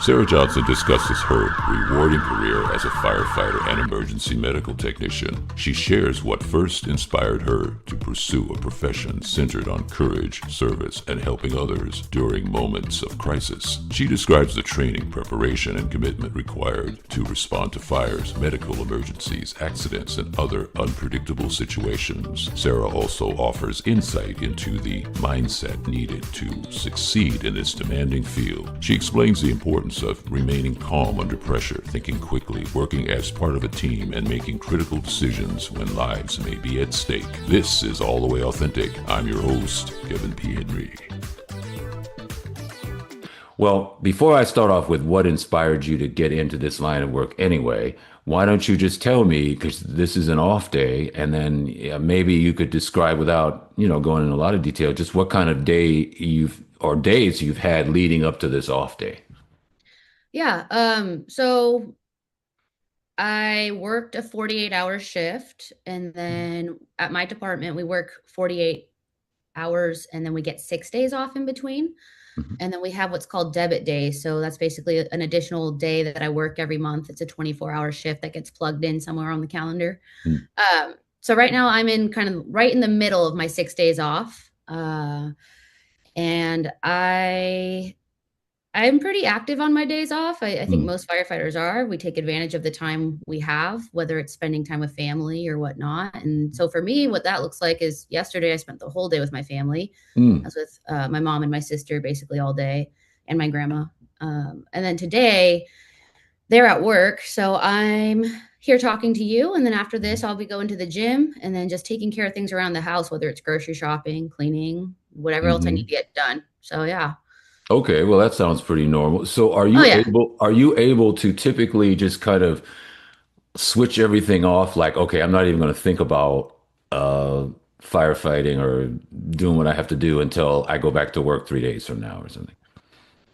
Sarah Johnson discusses her rewarding career as a firefighter and emergency medical technician. She shares what first inspired her to pursue a profession centered on courage, service, and helping others during moments of crisis. She describes the training, preparation, and commitment required to respond to fires, medical emergencies, accidents, and other unpredictable situations. Sarah also offers insight into the mindset needed to succeed in this demanding field. She explains the importance of remaining calm under pressure, thinking quickly, working as part of a team, and making critical decisions when lives may be at stake. This is All the Way Authentic. I'm your host, Kevin P. Henry. Well, before I start off with what inspired you to get into this line of work anyway, why don't you just tell me, because this is an off day, and then maybe you could describe without, going in a lot of detail, just what kind of day or days you've had leading up to this off day. Yeah. So I worked a 48-hour shift, and then at my department, we work 48 hours and then we get 6 days off in between. Mhm. And then we have what's called debit days. So that's basically an additional day that I work every month. It's a 24-hour shift that gets plugged in somewhere on the calendar. Mm. So right now I'm in kind of right in the middle of my 6 days off. And I'm pretty active on my days off. I think Mm. most firefighters are. We take advantage of the time we have, whether it's spending time with family or whatnot. And so for me, what that looks like is yesterday I spent the whole day with my family. I Mm. was with my mom and my sister basically all day, and my grandma. And then today they're at work. So I'm here talking to you. And then after this, I'll be going to the gym and then just taking care of things around the house, whether it's grocery shopping, cleaning, whatever else I need Mhm. to get done. So yeah. Okay, well, that sounds pretty normal. So Oh yeah. are you able to typically just kind of switch everything off? Like, okay, I'm not even going to think about uh, firefighting or doing what I have to do until I go back to work 3 days from now or something.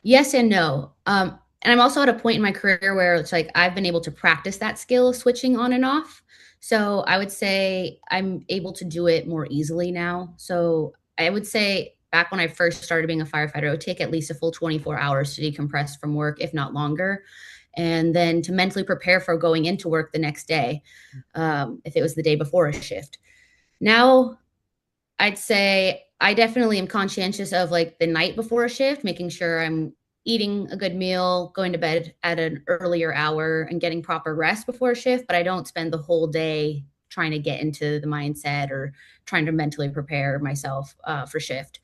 Yes and no. And I'm also at a point in my career where it's like I've been able to practice that skill of switching on and off. So I would say I'm able to do it more easily now. So I would say back when I first started being a firefighter, it would take at least a full 24 hours to decompress from work, if not longer. And then to mentally prepare for going into work the next day, if it was the day before a shift. Now I'd say I definitely am conscientious of like the night before a shift, making sure I'm eating a good meal, going to bed at an earlier hour, and getting proper rest before a shift. But I don't spend the whole day trying to get into the mindset or trying to mentally prepare myself for shift.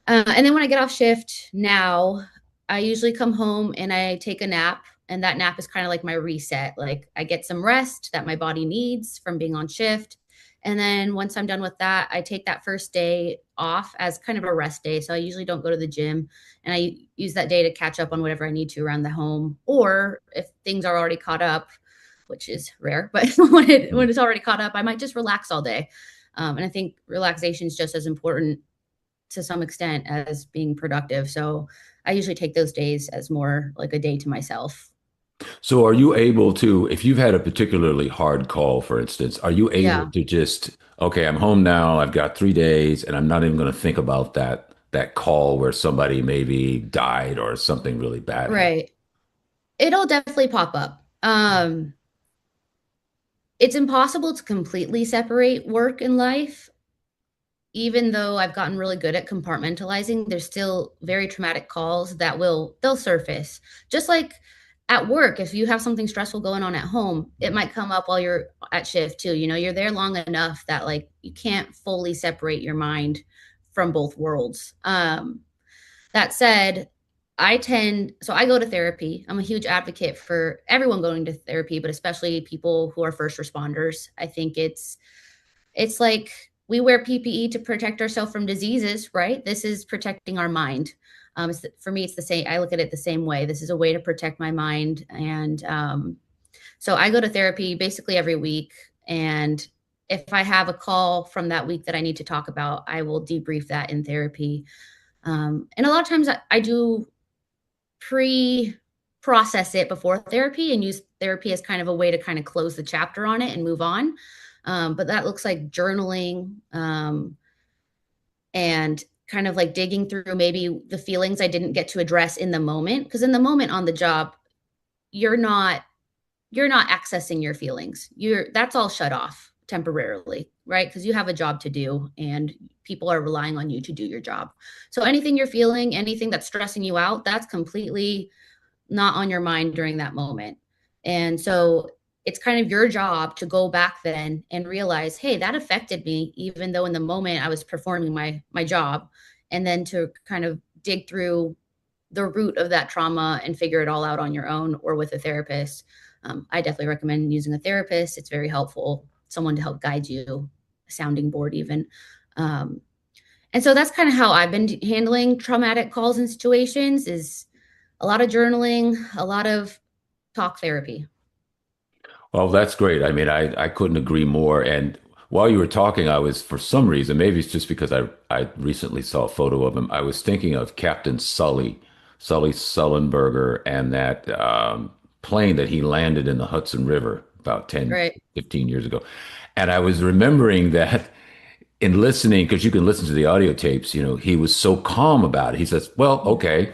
And then when I get off shift now, I usually come home and I take a nap. And that nap is kind of like my reset. Like I get some rest that my body needs from being on shift. And then once I'm done with that, I take that first day off as kind of a rest day. So I usually don't go to the gym, and I use that day to catch up on whatever I need to around the home. Or if things are already caught up, which is rare, but when it's already caught up, I might just relax all day. And I think relaxation is just as important to some extent as being productive. So I usually take those days as more like a day to myself. So are you able to, if you've had a particularly hard call, for instance, are you able Yeah. to just, okay, I'm home now, I've got 3 days, and I'm not even going to think about that call where somebody maybe died or something really bad happened? Right. It'll definitely pop up. It's impossible to completely separate work and life. Even though I've gotten really good at compartmentalizing, there's still very traumatic calls that they'll surface. Just like at work, if you have something stressful going on at home, it might come up while you're at shift too. You're there long enough that like you can't fully separate your mind from both worlds. That said, I go to therapy. I'm a huge advocate for everyone going to therapy, but especially people who are first responders. I think it's like we wear PPE to protect ourselves from diseases, right? This is protecting our mind. For me, it's the same. I look at it the same way. This is a way to protect my mind. And so I go to therapy basically every week. And if I have a call from that week that I need to talk about, I will debrief that in therapy. And a lot of times I do pre process it before therapy and use therapy as kind of a way to kind of close the chapter on it and move on. But that looks like journaling, and kind of like digging through maybe the feelings I didn't get to address in the moment. Because in the moment on the job, you're not you're not accessing your feelings. You're That's all shut off temporarily, right? Because you have a job to do and people are relying on you to do your job. So anything you're feeling, anything that's stressing you out, that's completely not on your mind during that moment. And so it's kind of your job to go back then and realize, hey, that affected me, even though in the moment I was performing my job, and then to kind of dig through the root of that trauma and figure it all out on your own or with a therapist. I definitely recommend using a therapist. It's very helpful, someone to help guide you, a sounding board even. Um, and so that's kind of how I've been handling traumatic calls and situations, is a lot of journaling, a lot of talk therapy. Well, that's great. I mean, I couldn't agree more. And while you were talking, I was, for some reason, maybe it's just because I recently saw a photo of him, I was thinking of Captain Sully Sullenberger, and that plane that he landed in the Hudson River about 10, Right. 15 years ago. And I was remembering that in listening, because you can listen to the audio tapes, he was so calm about it. He says, "Well, okay,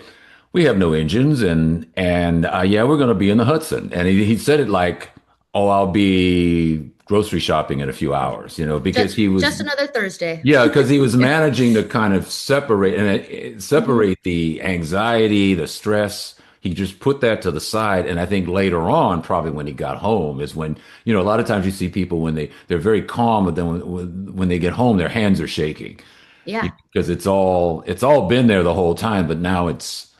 we have no engines, and yeah, we're going to be in the Hudson." And he said it like, "Oh, I'll be grocery shopping in a few hours," because he was, Just another Thursday. yeah, because he was managing to kind of separate and Mhm. separate the anxiety, the stress. He just put that to the side. And I think later on, probably when he got home, is when, a lot of times you see people when they're very calm, but then when they get home, their hands are shaking Yeah. because it's all been there the whole time, but now it's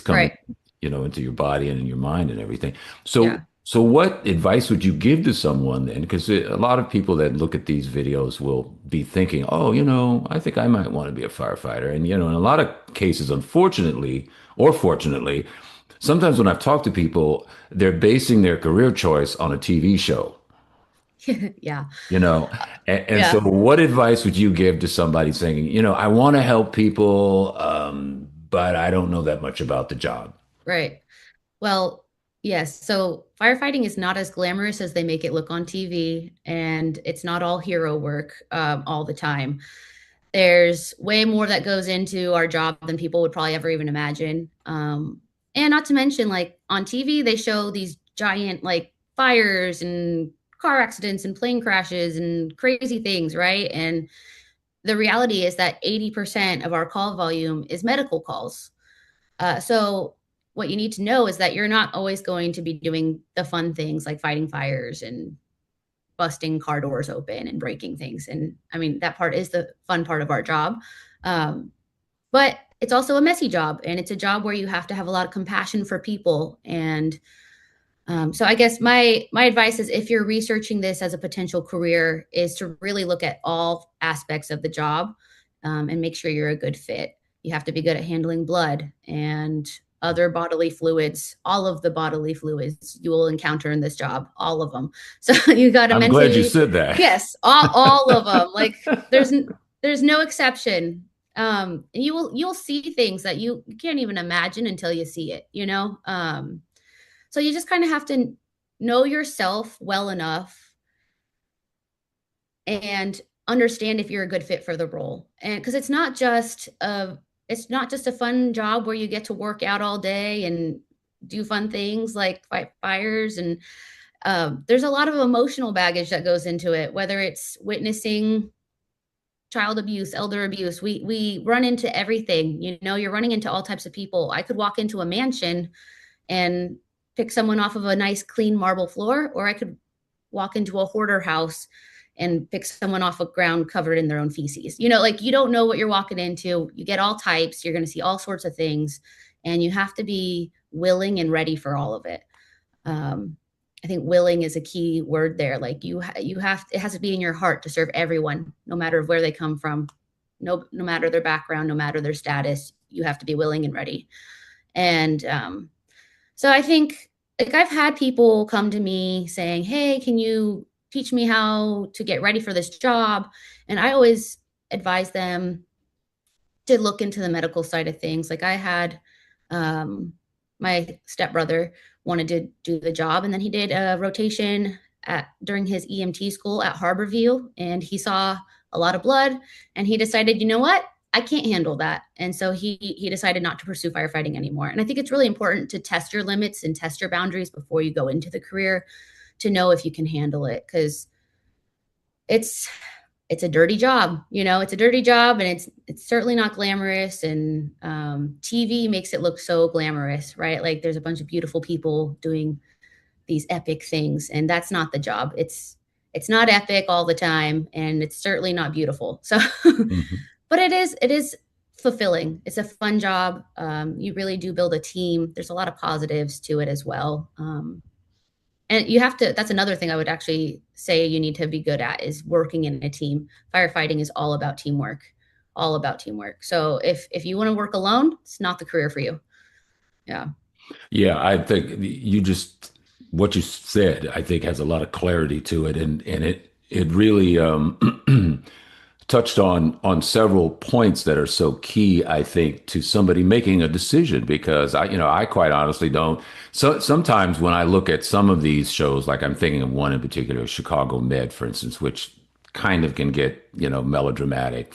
coming, Right. into your body and in your mind and everything. So Yeah. so what advice would you give to someone then? Because a lot of people that look at these videos will be thinking, oh, I think I might want to be a firefighter. And in a lot of cases, unfortunately or fortunately, sometimes when I've talked to people, they're basing their career choice on a TV show. Yeah. You know, and so Yeah. what advice would you give to somebody saying, I want to help people, but I don't know that much about the job? Right. Well, yes. So firefighting is not as glamorous as they make it look on TV, and it's not all hero work all the time. There's way more that goes into our job than people would probably ever even imagine. And not to mention, like on TV, they show these giant like fires and car accidents and plane crashes and crazy things, right? And the reality is that 80% of our call volume is medical calls. So what you need to know is that you're not always going to be doing the fun things like fighting fires and busting car doors open and breaking things. And I mean, that part is the fun part of our job. Um, but it's also a messy job, and it's a job where you have to have a lot of compassion for people. And so I guess my advice is, if you're researching this as a potential career, is to really look at all aspects of the job, and make sure you're a good fit. You have to be good at handling blood and other bodily fluids, all of the bodily fluids you will encounter in this job, all of them. So you got to I'm glad you mentally, said that. yes, all of them. Like there's there's no exception. And you'll see things that you can't even imagine until you see it, you know? So you just kind of have to know yourself well enough and understand if you're a good fit for the role. And because it's not just a fun job where you get to work out all day and do fun things like fight fires, and there's a lot of emotional baggage that goes into it, whether it's witnessing child abuse, elder abuse. We run into everything. You're running into all types of people. I could walk into a mansion and pick someone off of a nice clean marble floor, or I could walk into a hoarder house and pick someone off a ground covered in their own feces. Like you don't know what you're walking into. You get all types, you're going to see all sorts of things, and you have to be willing and ready for all of it. um, I think willing is a key word there. Like you have, it has to be in your heart to serve everyone, no matter where they come from, no matter their background, no matter their status. You have to be willing and ready. And so I think, like, I've had people come to me saying, "Hey, can you teach me how to get ready for this job?" And I always advise them to look into the medical side of things. Like I had my stepbrother wanted to do the job, and then he did a rotation during his EMT school at Harborview, and he saw a lot of blood, and he decided, you know what? I can't handle that. And so he decided not to pursue firefighting anymore. And I think it's really important to test your limits and test your boundaries before you go into the career to know if you can handle it, because it's it's a dirty job. It's a dirty job, and it's certainly not glamorous. And TV makes it look so glamorous, right? Like there's a bunch of beautiful people doing these epic things, and that's not the job. It's not epic all the time, and it's certainly not beautiful. So Mhm. but it is fulfilling. It's a fun job. You really do build a team. There's a lot of positives to it as well. And you have to, that's another thing I would actually say you need to be good at, is working in a team. Firefighting is all about teamwork, all about teamwork. So if you want to work alone, it's not the career for you. Yeah. Yeah, I think you just what you said, I think has a lot of clarity to it, and it really touched on several points that are so key, I think, to somebody making a decision. Because I quite honestly don't. So sometimes when I look at some of these shows, like I'm thinking of one in particular, Chicago Med, for instance, which kind of can get melodramatic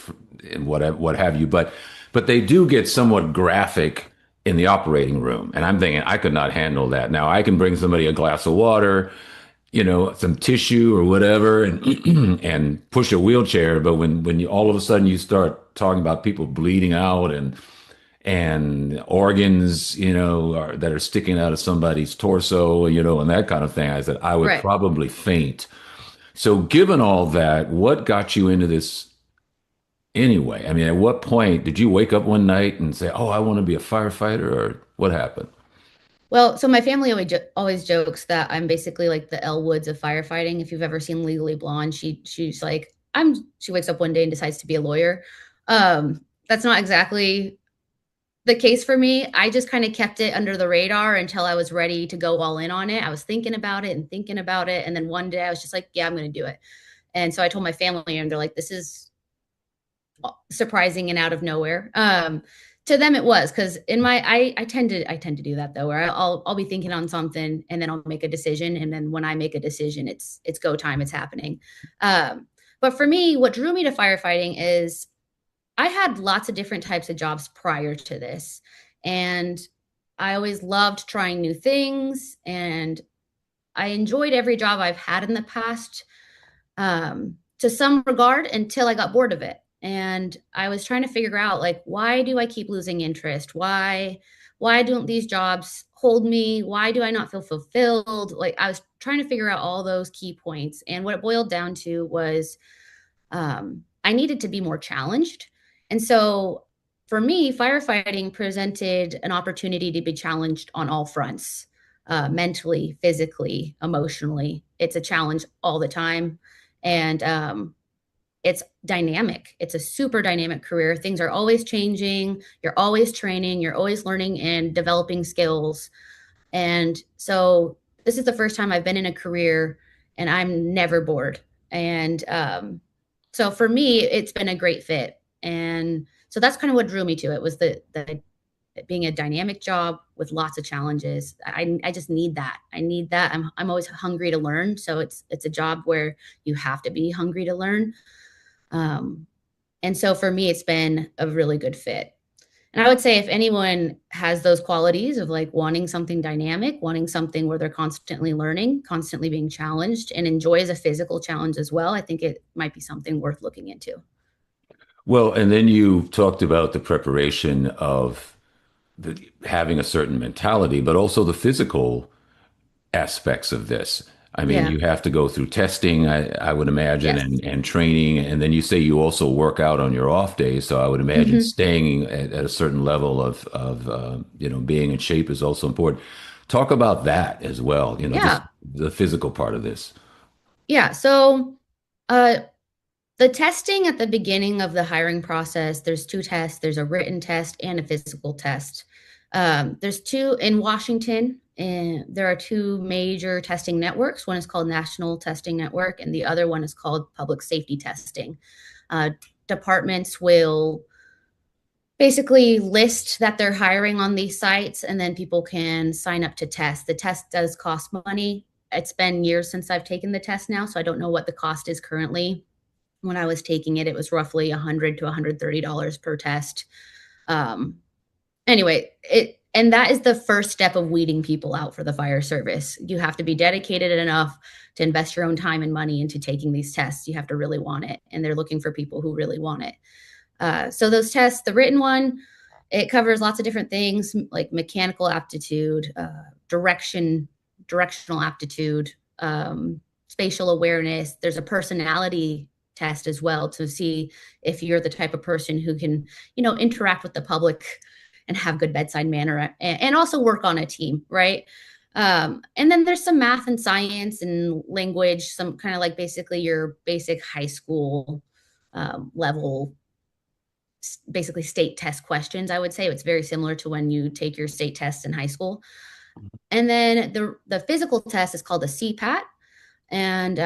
and what have you, but they do get somewhat graphic in the operating room, and I'm thinking I could not handle that. Now I can bring somebody a glass of water, some tissue or whatever, and and push a wheelchair. But when you all of a sudden you start talking about people bleeding out and organs, that are sticking out of somebody's torso, and that kind of thing, I said I would Right. probably faint. So, given all that, what got you into this anyway? I mean, at what point did you wake up one night and say, "Oh, I want to be a firefighter," or what happened? Well, so my family always jokes that I'm basically like the Elle Woods of firefighting. If you've ever seen Legally Blonde, she's like, she wakes up one day and decides to be a lawyer. That's not exactly the case for me. I just kind of kept it under the radar until I was ready to go all in on it. I was thinking about it and thinking about it, and then one day I was just like, yeah, I'm going to do it. And so I told my family, and they're like, this is surprising and out of nowhere. To them it was, because in my I tend to do that though, where I'll be thinking on something and then I'll make a decision, and then when I make a decision, it's go time, it's happening. But for me, what drew me to firefighting is I had lots of different types of jobs prior to this, and I always loved trying new things, and I enjoyed every job I've had in the past, to some regard, until I got bored of it. And I was trying to figure out, like, why do I keep losing interest? Why don't these jobs hold me? Why do I not feel fulfilled? Like, I was trying to figure out all those key points. And what it boiled down to was, I needed to be more challenged. And so for me, firefighting presented an opportunity to be challenged on all fronts, mentally, physically, emotionally. It's a challenge all the time. And it's dynamic. It's a super dynamic career. Things are always changing. You're always training. You're always learning and developing skills. And so this is the first time I've been in a career and I'm never bored. And so for me, it's been a great fit. And so that's kind of what drew me to it, was the being a dynamic job with lots of challenges. I just need that. I need that. I'm always hungry to learn. So it's a job where you have to be hungry to learn. Um, and so for me, it's been a really good fit. And I would say if anyone has those qualities of like wanting something dynamic, wanting something where they're constantly learning, constantly being challenged, and enjoys a physical challenge as well, I think it might be something worth looking into. Well, and then you talked about the preparation of having a certain mentality, but also the physical aspects of this. I mean, Yeah. you have to go through testing, I would imagine, Yes. and training. And then you say you also work out on your off days. So I would imagine Hmm. staying at a certain level of being in shape is also important. Talk about that as well, just Yeah. the physical part of this. Yeah. So, uh, the testing at the beginning of the hiring process, there's two tests. There's a written test and a physical test. There's two in Washington, and there are two major testing networks. One is called National Testing Network, and the other one is called Public Safety Testing. Uh, Departments will basically list that they're hiring on these sites, and then people can sign up to test. The test does cost money. It's been years since I've taken the test now, so I don't know what the cost is currently, When I was taking it, it was roughly $100 to $130 per test. Um, anyway, and that is the first step of weeding people out for the fire service. You have to be dedicated enough to invest your own time and money into taking these tests. You have to really want it, and they're looking for people who really want it. So those tests, the written one, it covers lots of different things like mechanical aptitude, directional aptitude, spatial awareness. There's a personality test as well to see if you're the type of person who can, interact with the public and have good bedside manner and also work on a team, right? And then there's some math and science and language, some kind of like basically your basic high school level, basically state test questions. I would say it's very similar to when you take your state tests in high school. And then the physical test is called a CPAT, and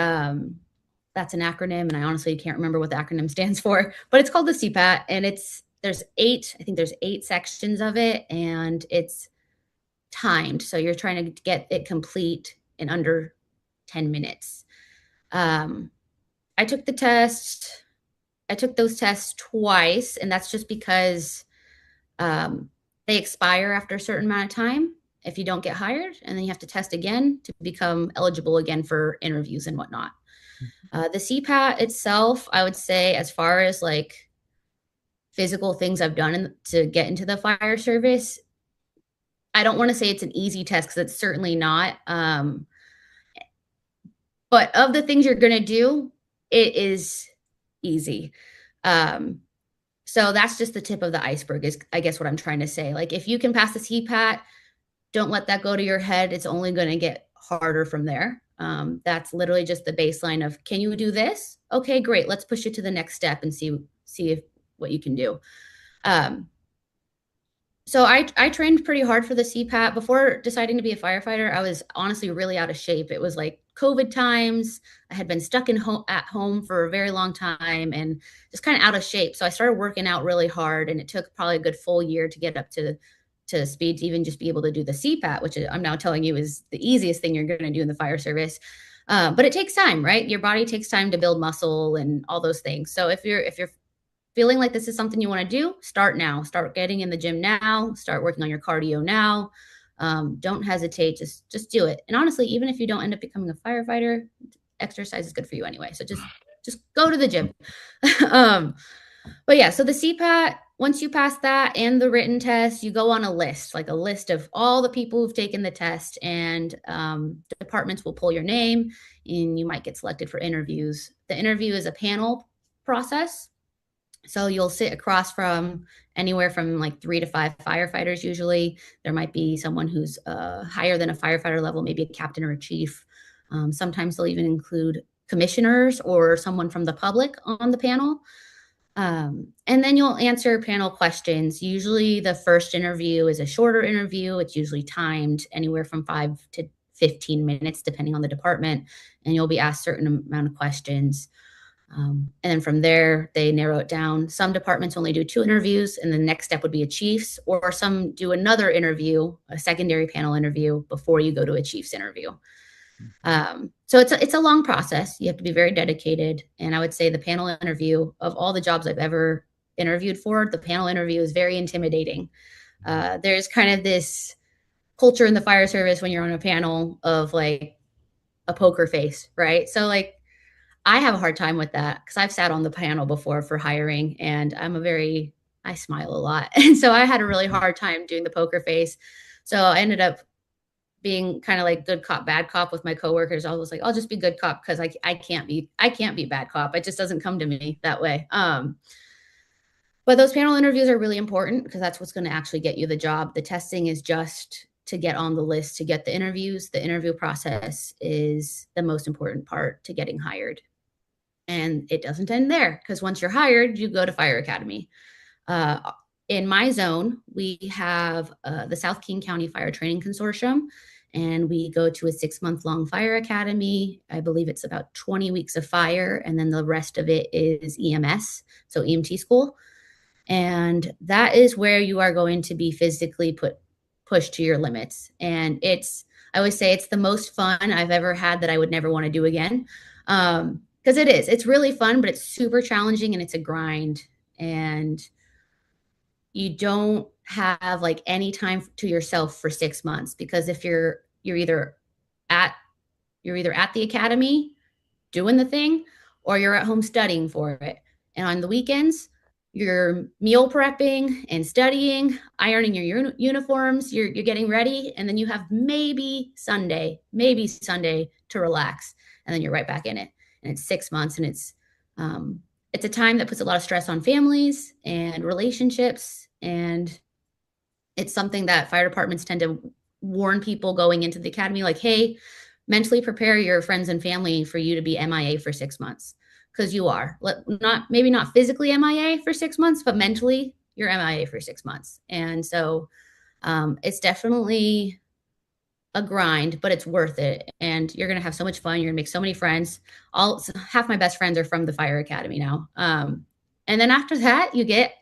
that's an acronym. And I honestly can't remember what the acronym stands for, but it's called the CPAT, and there's 8 sections of it, and it's timed. So you're trying to get it complete in under 10 minutes. I took those tests twice, and that's just because they expire after a certain amount of time if you don't get hired, and then you have to test again to become eligible again for interviews and whatnot. The CPAT itself, I would say, as far as like physical things I've done to get into the fire service, I don't want to say it's an easy test because it's certainly not. But of the things you're going to do, it is easy. So that's just the tip of the iceberg is, I guess, what I'm trying to say. Like, if you can pass the CPAT, don't let that go to your head. It's only going to get harder from there. That's literally just the baseline of, can you do this? Okay, great. Let's push you to the next step and see what you can do. So I trained pretty hard for the CPAT. Before deciding to be a firefighter, I was honestly really out of shape. It was like COVID times. I had been stuck at home for a very long time and just kind of out of shape. So I started working out really hard, and it took probably a good full year to get up to speed to even just be able to do the CPAT, which I'm now telling you is the easiest thing you're going to do in the fire service. But it takes time, right? Your body takes time to build muscle and all those things. So if you're feeling like this is something you want to do, start now. Start getting in the gym now. Start working on your cardio now. Don't hesitate. Just do it. And honestly, even if you don't end up becoming a firefighter, exercise is good for you anyway. So just go to the gym. But yeah, so the CPAT, once you pass that and the written test, you go on a list of all the people who've taken the test, and departments will pull your name and you might get selected for interviews. The interview is a panel process. So you'll sit across from anywhere from like 3 to 5 firefighters. Usually there might be someone who's higher than a firefighter level, maybe a captain or a chief. Sometimes they'll even include commissioners or someone from the public on the panel. And then you'll answer panel questions. Usually the first interview is a shorter interview. It's usually timed anywhere from 5 to 15 minutes, depending on the department. And you'll be asked a certain amount of questions. And then from there, they narrow it down. Some departments only do 2 interviews, and the next step would be a chief's, or some do another interview, a secondary panel interview, before you go to a chief's interview. So it's a long process. You have to be very dedicated. And I would say the panel interview, of all the jobs I've ever interviewed for, the panel interview is very intimidating. There's kind of this culture in the fire service when you're on a panel of like a poker face, right? So like, I have a hard time with that because I've sat on the panel before for hiring, and I smile a lot. And so I had a really hard time doing the poker face. So I ended up being kind of like good cop, bad cop with my coworkers. I was like, I'll just be good cop because I can't be bad cop. It just doesn't come to me that way. But those panel interviews are really important because that's what's going to actually get you the job. The testing is just to get on the list, to get the interviews. The interview process is the most important part to getting hired. And it doesn't end there, because once you're hired, you go to Fire Academy. In my zone, we have the South King County Fire Training Consortium, and we go to a 6-month-long fire academy. I believe it's about 20 weeks of fire, and then the rest of it is EMS, so EMT school. And that is where you are going to be physically pushed to your limits. And I always say it's the most fun I've ever had that I would never want to do again. Because because it's really fun, but it's super challenging and it's a grind. And you don't have like any time to yourself for 6 months, because if you're either at the academy doing the thing, or you're at home studying for it. And on the weekends, you're meal prepping and studying, ironing your uniforms, you're getting ready, and then you have maybe Sunday to relax, and then you're right back in it. And it's 6 months, and it's a time that puts a lot of stress on families and relationships, and it's something that fire departments tend to warn people going into the academy, like, hey, mentally prepare your friends and family for you to be MIA for 6 months, because you are not, maybe not physically MIA for 6 months, but mentally you're MIA for 6 months. And so it's definitely a grind, but it's worth it. And you're going to have so much fun. You're going to make so many friends. Half my best friends are from the fire academy now. And then after that, you get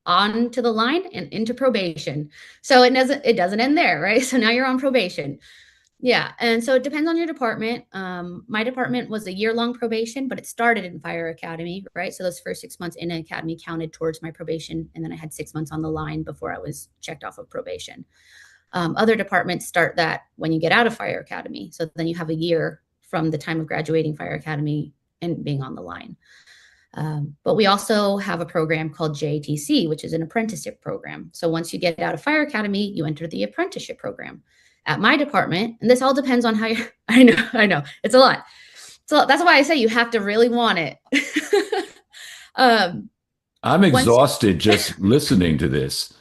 onto the line and into probation. So it doesn't end there, right? So now you're on probation. Yeah. And so it depends on your department. My department was a year-long probation, but it started in fire academy, right? So those first 6 months in an academy counted towards my probation. And then I had 6 months on the line before I was checked off of probation. Other departments start that when you get out of fire academy. So then you have a year from the time of graduating fire academy and being on the line. But we also have a program called JTC, which is an apprenticeship program. So once you get out of fire academy, you enter the apprenticeship program. At my department, and this all depends on how you, I know, it's a lot. So that's why I say you have to really want it. I'm exhausted just listening to this.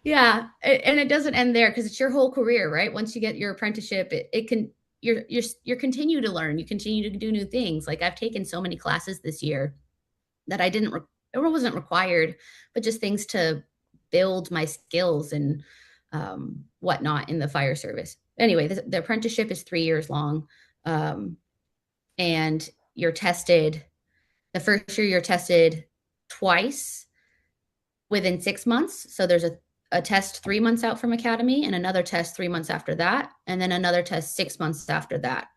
Yeah, and it doesn't end there, because it's your whole career, right? Once you get your apprenticeship, it can you're continue to learn, you continue to do new things. Like, I've taken so many classes this year that it wasn't required, but just things to build my skills and whatnot in the fire service. Anyway, the apprenticeship is 3 years long, and you're tested. The first year you're tested twice within 6 months. So there's a test 3 months out from academy, and another test 3 months after that, and then another test 6 months after that.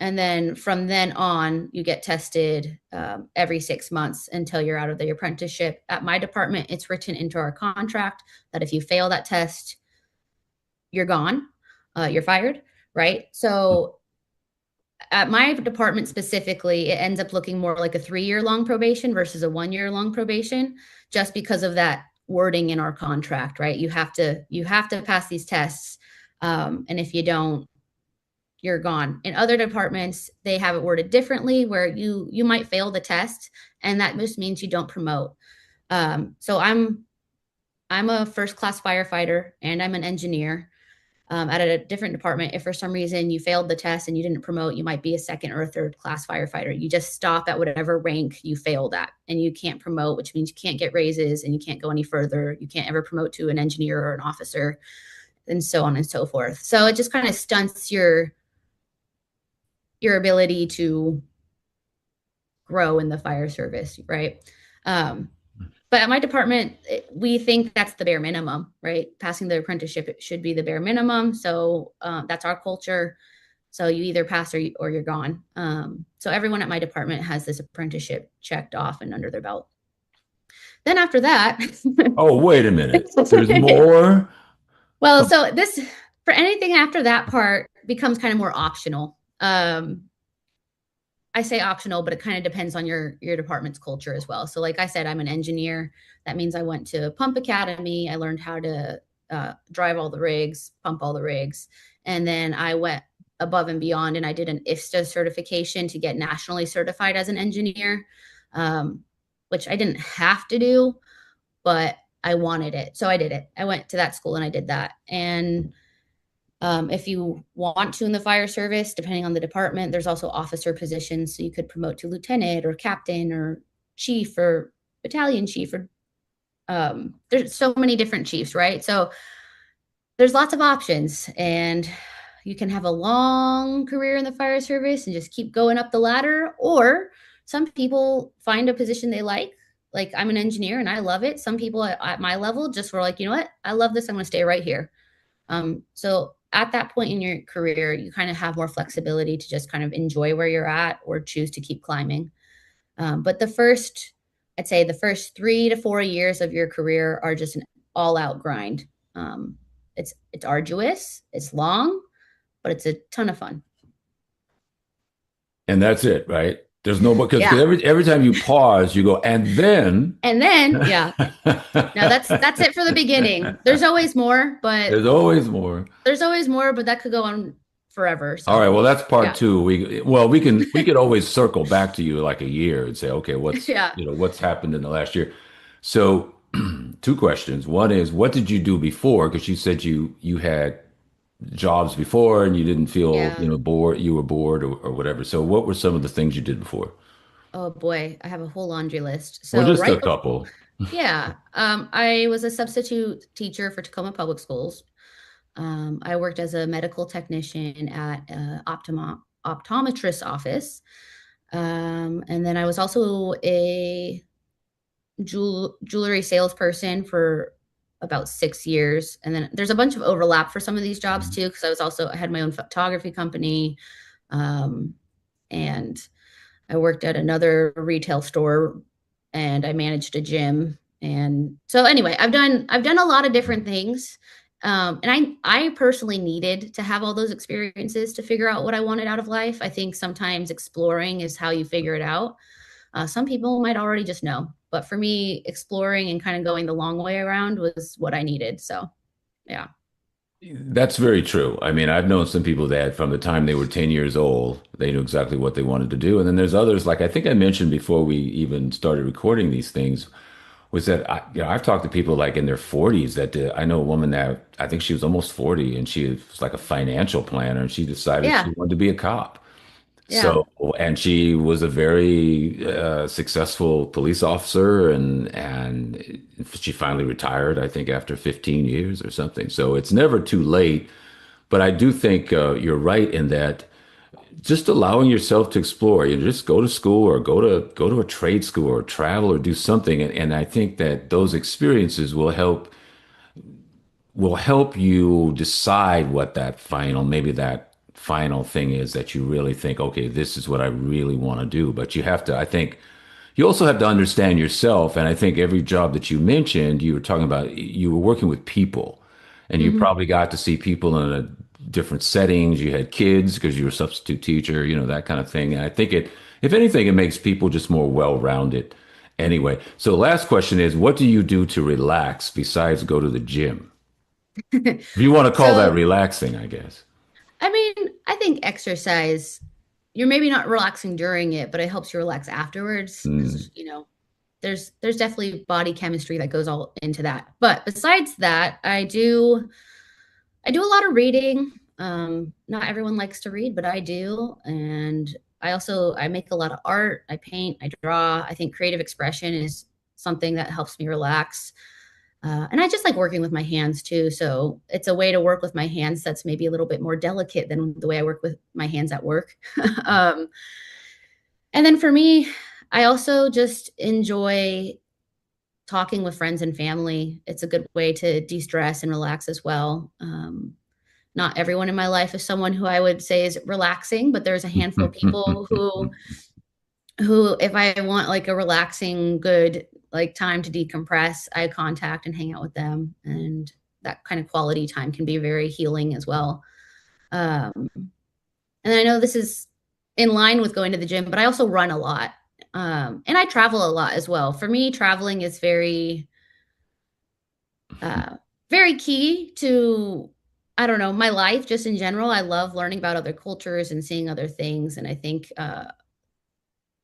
And then from then on, you get tested every 6 months until you're out of the apprenticeship. At my department, it's written into our contract that if you fail that test, you're gone, you're fired, right? So at my department specifically, it ends up looking more like a 3-year long probation versus a 1-year long probation, just because of that wording in our contract, right? You have to pass these tests, and if you don't, you're gone. In other departments, they have it worded differently, where you might fail the test, and that just means you don't promote. So I'm a first class firefighter, and I'm an engineer at a different department. If for some reason you failed the test and you didn't promote, you might be a second or third class firefighter. You just stop at whatever rank you failed at, and you can't promote, which means you can't get raises and you can't go any further. You can't ever promote to an engineer or an officer, and so on and so forth. So it just kind of stunts your ability to grow in the fire service, right? But at my department, we think that's the bare minimum, right? Passing the apprenticeship should be the bare minimum. So that's our culture. So you either pass or you're gone. So everyone at my department has this apprenticeship checked off and under their belt. Then after that, Oh, wait a minute. There's more? well, so this, for anything after that part, becomes kind of more optional. I say optional, but it kind of depends on your department's culture as well. So like I said, I'm an engineer. That means I went to Pump Academy. I learned how to drive all the rigs, pump all the rigs. And then I went above and beyond, and I did an IFSTA certification to get nationally certified as an engineer, which I didn't have to do, but I wanted it. So I did it. I went to that school and I did that. And if you want to in the fire service, depending on the department, there's also officer positions. So you could promote to lieutenant or captain or chief or battalion chief, or there's so many different chiefs, right? So there's lots of options, and you can have a long career in the fire service and just keep going up the ladder. Or some people find a position they like I'm an engineer and I love it. Some people at my level just were like, you know what? I love this. I'm going to stay right here. So at that point in your career, you kind of have more flexibility to just kind of enjoy where you're at or choose to keep climbing. But I'd say the first 3 to 4 years of your career are just an all out grind. Um, it's arduous, it's long, but it's a ton of fun. And that's it, right? There's no, because Yeah. every time you pause, you go, and then And then, yeah, no, that's it for the beginning. there's always more. There's always more, but that could go on forever. All right, So, well, that's part yeah. two. We could always circle back to you like a year and say, okay, Yeah. what's happened in the last year? So, two questions. One is, what did you do before? Because you said you had jobs before and you didn't feel, Yeah. bored, you were bored or whatever. So, what were some of the things you did before? Oh boy, I have a whole laundry list. Well, So just a right before, couple. yeah, I was a substitute teacher for Tacoma Public Schools. I worked as a medical technician at optometrist office. And then I was also a jewelry salesperson for about 6 years. And then there's a bunch of overlap for some of these jobs too, because I had my own photography company. Um, and I worked at another retail store and I managed a gym. And so anyway, I've done a lot of different things. And I personally needed to have all those experiences to figure out what I wanted out of life. I think sometimes exploring is how you figure it out. Some people might already just know, but for me, exploring and kind of going the long way around was what I needed. So yeah. That's very true. I mean, I've known some people that from the time they were 10 years old, they knew exactly what they wanted to do. And then there's others, like I think I mentioned before we even started recording these things, was that I've talked to people like in their 40s that I know a woman that I think she was almost 40 and she was like a financial planner and she decided she Yeah. wanted to be a cop. Yeah. So, and she was a very successful police officer, and she finally retired, I think, after 15 years or something. So it's never too late. But I do think you're right in that just allowing yourself to explore, just go to school or go to a trade school or travel or do something, and I think that those experiences will help you decide what maybe that final thing is that you really think, okay, this is what I really want to do. But I think you also have to understand yourself. And I think every job that you mentioned, you were talking about, you were working with people and you Hmm. probably got to see people in a different settings. You had kids because you were a substitute teacher, that kind of thing. And I think if anything, it makes people just more well-rounded anyway. So last question is, what do you do to relax besides go to the gym? If you want to call that So relaxing, I guess. I mean, I think exercise, you're maybe not relaxing during it, but it helps you relax afterwards Mm. because, there's definitely body chemistry that goes all into that. But besides that, I do a lot of reading. Not everyone likes to read, but I do. And I make a lot of art. I paint, I draw. I think creative expression is something that helps me relax. And I just like working with my hands too. So it's a way to work with my hands that's maybe a little bit more delicate than the way I work with my hands at work. um, and then for me, I also just enjoy talking with friends and family. It's a good way to de stress and relax as well. Not everyone in my life is someone who I would say is relaxing, but there's a handful of people who if I want like a relaxing, good like time to decompress, I contact and hang out with them. And that kind of quality time can be very healing as well. Um, and I know this is in line with going to the gym, but I also run a lot. And I travel a lot as well. For me, traveling is uh, very key to, I don't know, my life just in general. I love learning about other cultures and seeing other things. And I think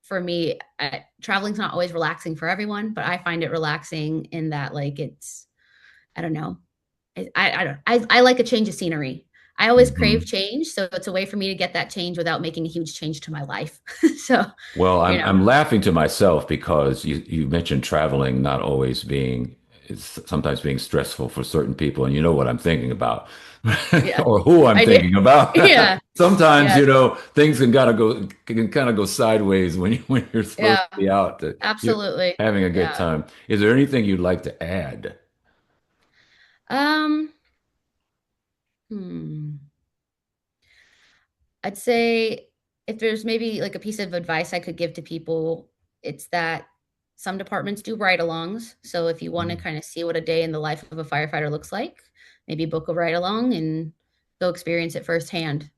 for me, traveling's not always relaxing for everyone, but I find it relaxing in that like I don't know, I don't, I like a change of scenery. I always crave Mhm. change, so it's a way for me to get that change without making a huge change to my life. So, Well, you I'm know, I'm laughing to myself because you mentioned traveling not always it's sometimes being stressful for certain people, and you know what I'm thinking about, yeah, or who I'm I do. thinking about. Yeah, Sometimes, yeah, things can kind of go sideways when you're supposed yeah, to be out, you're absolutely. having a good Yeah. time. Is there anything you'd like to add? Um, hmm. I'd say if there's maybe like a piece of advice I could give to people, it's that some departments do ride-alongs. So if you want to kind of see what a day in the life of a firefighter looks like, maybe book a ride-along and go experience it firsthand.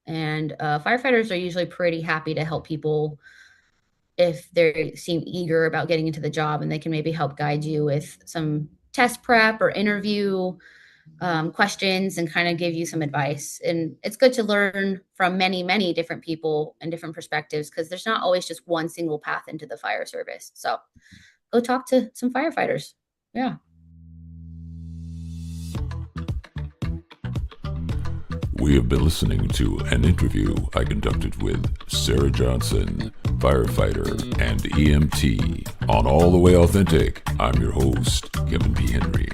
And firefighters are usually pretty happy to help people if they seem eager about getting into the job, and they can maybe help guide you with some test prep or interview questions and kind of give you some advice. And it's good to learn from many, many different people and different perspectives because there's not always just one single path into the fire service. So go talk to some firefighters. Yeah. We have been listening to an interview I conducted with Sarah Johnson, firefighter and EMT. On All the Way Authentic, I'm your host, Kevin P. Henry.